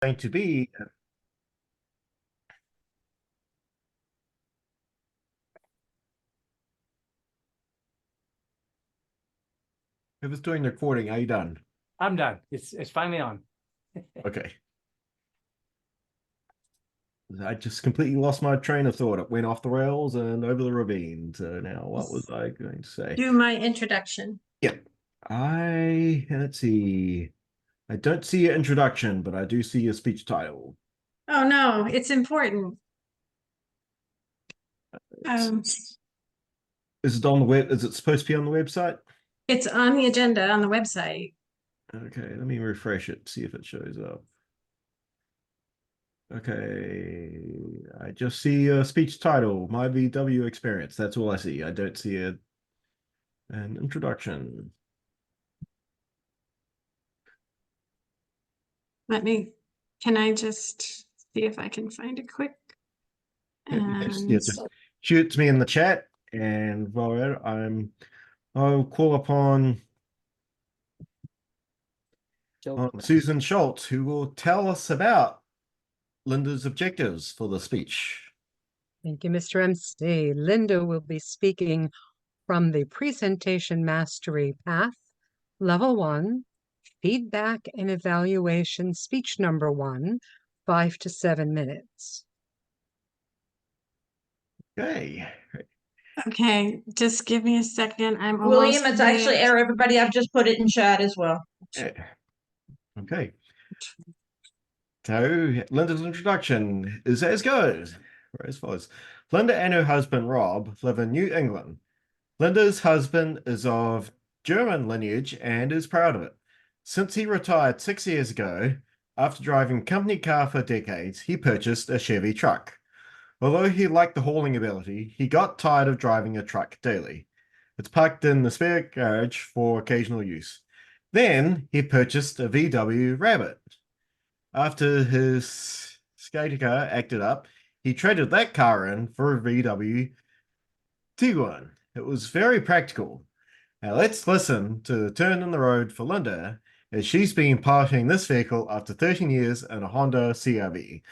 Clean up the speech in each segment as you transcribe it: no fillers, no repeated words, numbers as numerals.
going to be whoever's doing the recording. Are you done? I'm done. It's finally on. Okay. I just completely lost my train of thought. It went off the rails and over the ravine. So now what was I going to say? Do my introduction. Yep. Let's see. I don't see your introduction, but I do see your speech title. Oh no, it's important. Is it on the web? Is it supposed to be on the website? It's on the agenda on the website. Okay, let me refresh it, see if it shows up. Okay, I just see a speech title, My VW Experience. That's all I see. I don't see an introduction. Can I just see if I can find it quick? Just shoot it to me in the chat, and while I'll call upon Susan Schultz, who will tell us about Linda's objectives for the speech. Thank you, Mr. MC. Linda will be speaking from the Presentation Mastery Path, Level 1, Feedback and Evaluation, Speech Number 1, 5 to 7 minutes. Okay. Okay, just give me a second. I'm William, almost it's actually there. everybody. I've just put it in chat as well. Okay. So Linda's introduction is as goes, or as follows. Linda and her husband Rob live in New England. Linda's husband is of German lineage and is proud of it. Since he retired 6 years ago, after driving company car for decades, he purchased a Chevy truck. Although he liked the hauling ability, he got tired of driving a truck daily. It's parked in the spare garage for occasional use. Then he purchased a VW Rabbit. After his skater car acted up, he traded that car in for a VW Tiguan. It was very practical. Now let's listen to the turn in the road for Linda, as she's been piloting this vehicle after 13 years in a Honda CR-V.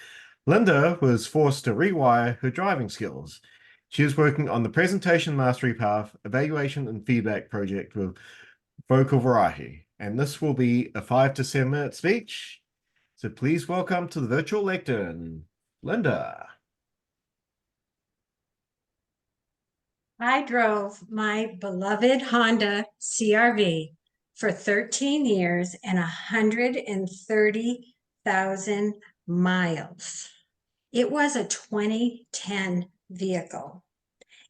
Linda was forced to rewire her driving skills. She is working on the Presentation Mastery Path Evaluation and Feedback project with Vocal Variety, and this will be a 5 to 7 minute speech. So please welcome to the virtual lectern, Linda. I drove my beloved Honda CR-V for 13 years and 130,000 miles. It was a 2010 vehicle.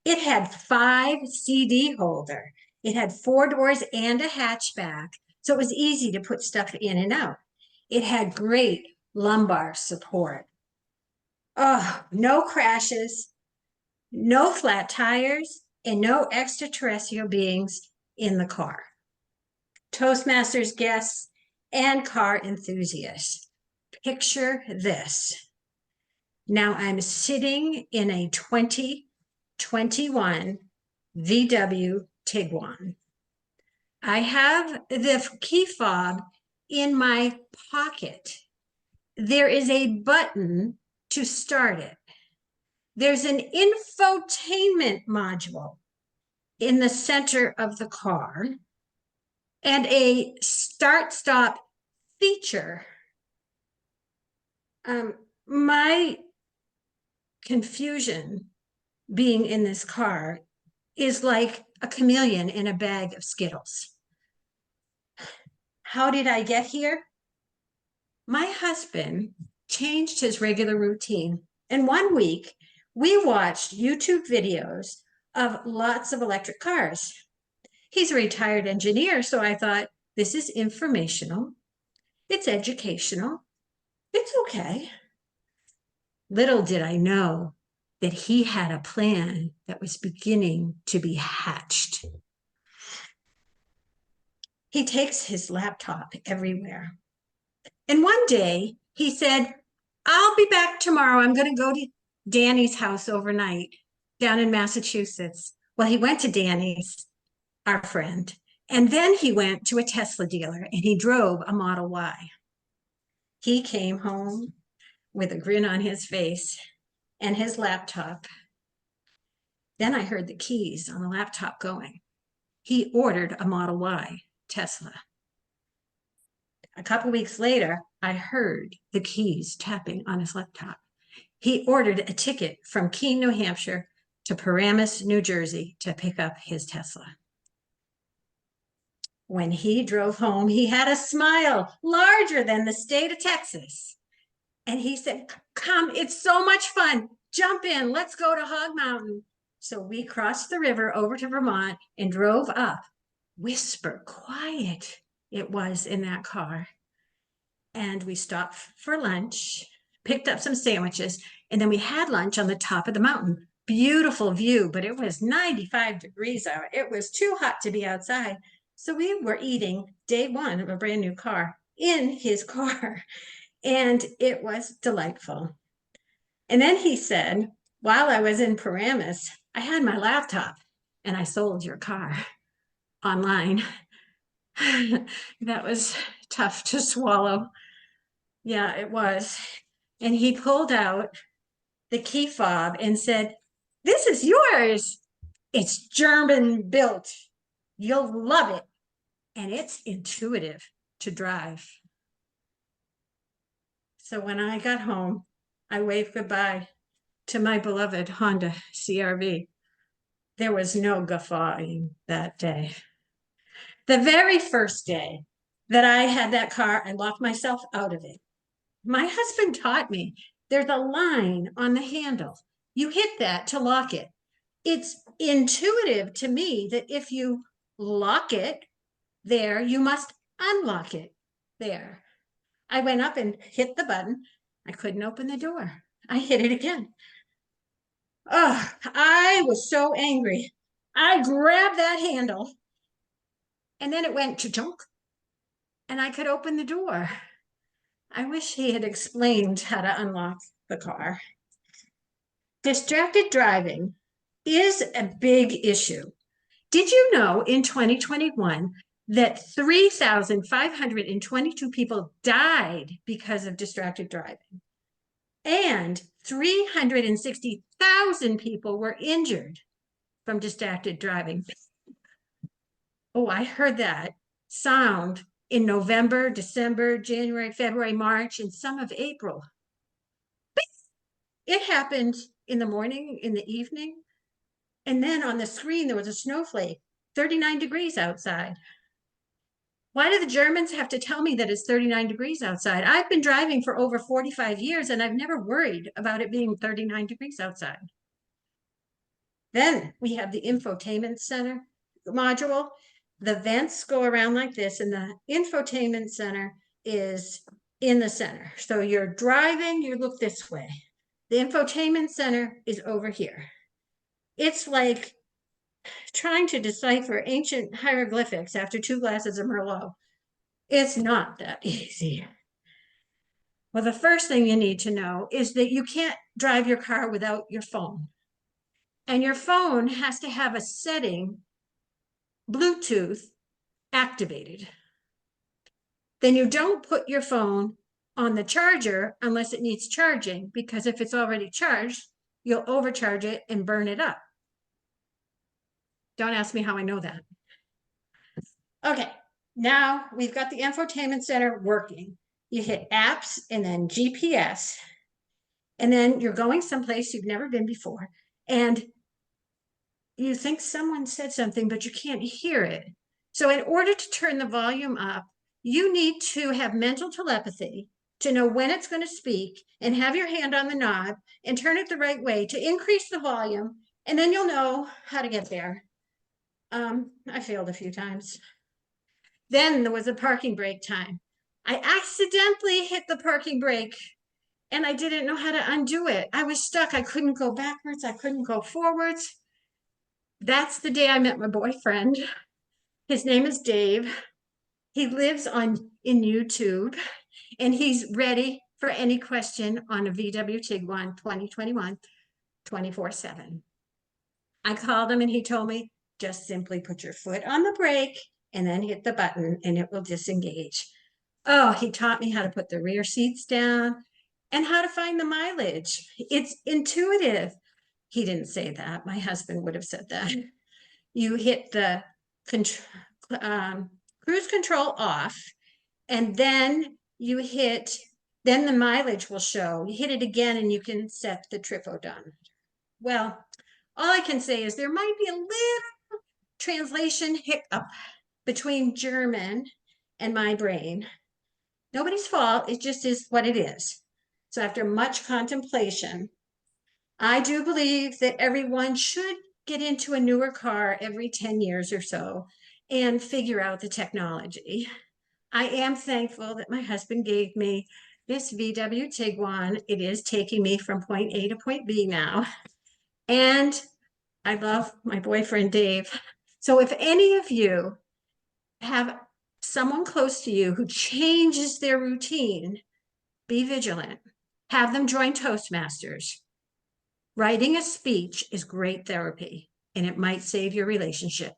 It had 5 CD holder. It had 4 doors and a hatchback, so it was easy to put stuff in and out. It had great lumbar support. Oh, no crashes, no flat tires, and no extraterrestrial beings in the car. Toastmasters guests and car enthusiasts, picture this. Now I'm sitting in a 2021 VW Tiguan. I have the key fob in my pocket. There is a button to start it. There's an infotainment module in the center of the car and a start-stop feature. My confusion being in this car is like a chameleon in a bag of Skittles. How did I get here? My husband changed his regular routine, and one week we watched YouTube videos of lots of electric cars. He's a retired engineer, so I thought, this is informational, it's educational, it's okay. Little did I know that he had a plan that was beginning to be hatched. He takes his laptop everywhere. And one day he said, I'll be back tomorrow. I'm going to go to Danny's house overnight down in Massachusetts. Well, he went to Danny's, our friend, and then he went to a Tesla dealer and he drove a Model Y. He came home with a grin on his face and his laptop. Then I heard the keys on the laptop going. He ordered a Model Y Tesla. A couple weeks later, I heard the keys tapping on his laptop. He ordered a ticket from Keene, New Hampshire to Paramus, New Jersey to pick up his Tesla. When he drove home, he had a smile larger than the state of Texas. And he said, "Come, it's so much fun. Jump in, let's go to Hog Mountain." So we crossed the river over to Vermont and drove up. Whisper quiet it was in that car. And we stopped for lunch, picked up some sandwiches, and then we had lunch on the top of the mountain. Beautiful view, but it was 95 degrees out. It was too hot to be outside. So we were eating day one of a brand new car in his car, and it was delightful. And then he said, while I was in Paramus, I had my laptop and I sold your car online. That was tough to swallow. Yeah, it was. And he pulled out the key fob and said, "This is yours. It's German built. You'll love it. And it's intuitive to drive." So when I got home, I waved goodbye to my beloved Honda CRV. There was no guffawing that day. The very first day that I had that car, I locked myself out of it. My husband taught me there's a line on the handle. You hit that to lock it. It's intuitive to me that if you lock it there, you must unlock it there. I went up and hit the button. I couldn't open the door. I hit it again. Oh, I was so angry. I grabbed that handle and then it went chunk and I could open the door. I wish he had explained how to unlock the car. Distracted driving is a big issue. Did you know in 2021 that 3,522 people died because of distracted driving? And 360,000 people were injured from distracted driving. Oh, I heard that sound in November, December, January, February, March, and some of April. It happened in the morning, in the evening, and then on the screen there was a snowflake, 39 degrees outside. Why do the Germans have to tell me that it's 39 degrees outside? I've been driving for over 45 years and I've never worried about it being 39 degrees outside. Then we have the infotainment center module. The vents go around like this and the infotainment center is in the center. So you're driving, you look this way. The infotainment center is over here. It's like trying to decipher ancient hieroglyphics after 2 glasses of Merlot. It's not that easy. Well, the first thing you need to know is that you can't drive your car without your phone. And your phone has to have a setting, Bluetooth activated. Then you don't put your phone on the charger unless it needs charging, because if it's already charged, you'll overcharge it and burn it up. Don't ask me how I know that. Okay, now we've got the infotainment center working. You hit apps and then GPS, and then you're going someplace you've never been before, and you think someone said something, but you can't hear it. So in order to turn the volume up, you need to have mental telepathy to know when it's going to speak and have your hand on the knob and turn it the right way to increase the volume, and then you'll know how to get there. I failed a few times. Then there was a parking brake time. I accidentally hit the parking brake and I didn't know how to undo it. I was stuck. I couldn't go backwards. I couldn't go forwards. That's the day I met my boyfriend. His name is Dave. He lives in YouTube and he's ready for any question on a VW Tiguan 2021 24/7. I called him and he told me, just simply put your foot on the brake and then hit the button and it will disengage. Oh, he taught me how to put the rear seats down and how to find the mileage. It's intuitive. He didn't say that. My husband would have said that. You hit the cruise control off, and then you hit, then the mileage will show. You hit it again and you can set the trip odometer. Well, all I can say is there might be a little translation hiccup between German and my brain. Nobody's fault, it just is what it is. So after much contemplation, I do believe that everyone should get into a newer car every 10 years or so and figure out the technology. I am thankful that my husband gave me this VW Tiguan. It is taking me from point A to point B now. And I love my boyfriend, Dave. So if any of you have someone close to you who changes their routine, be vigilant. Have them join Toastmasters. Writing a speech is great therapy, and it might save your relationship.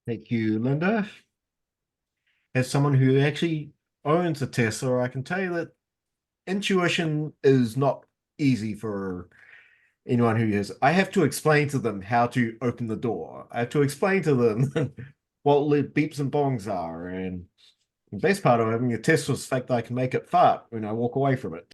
Thank you, Linda. As someone who actually owns a Tesla, I can tell you that intuition is not easy for anyone who has. I have to explain to them how to open the door. I have to explain to them what beeps and bongs are. And the best part of having a Tesla is the fact that I can make it fart when I walk away from it.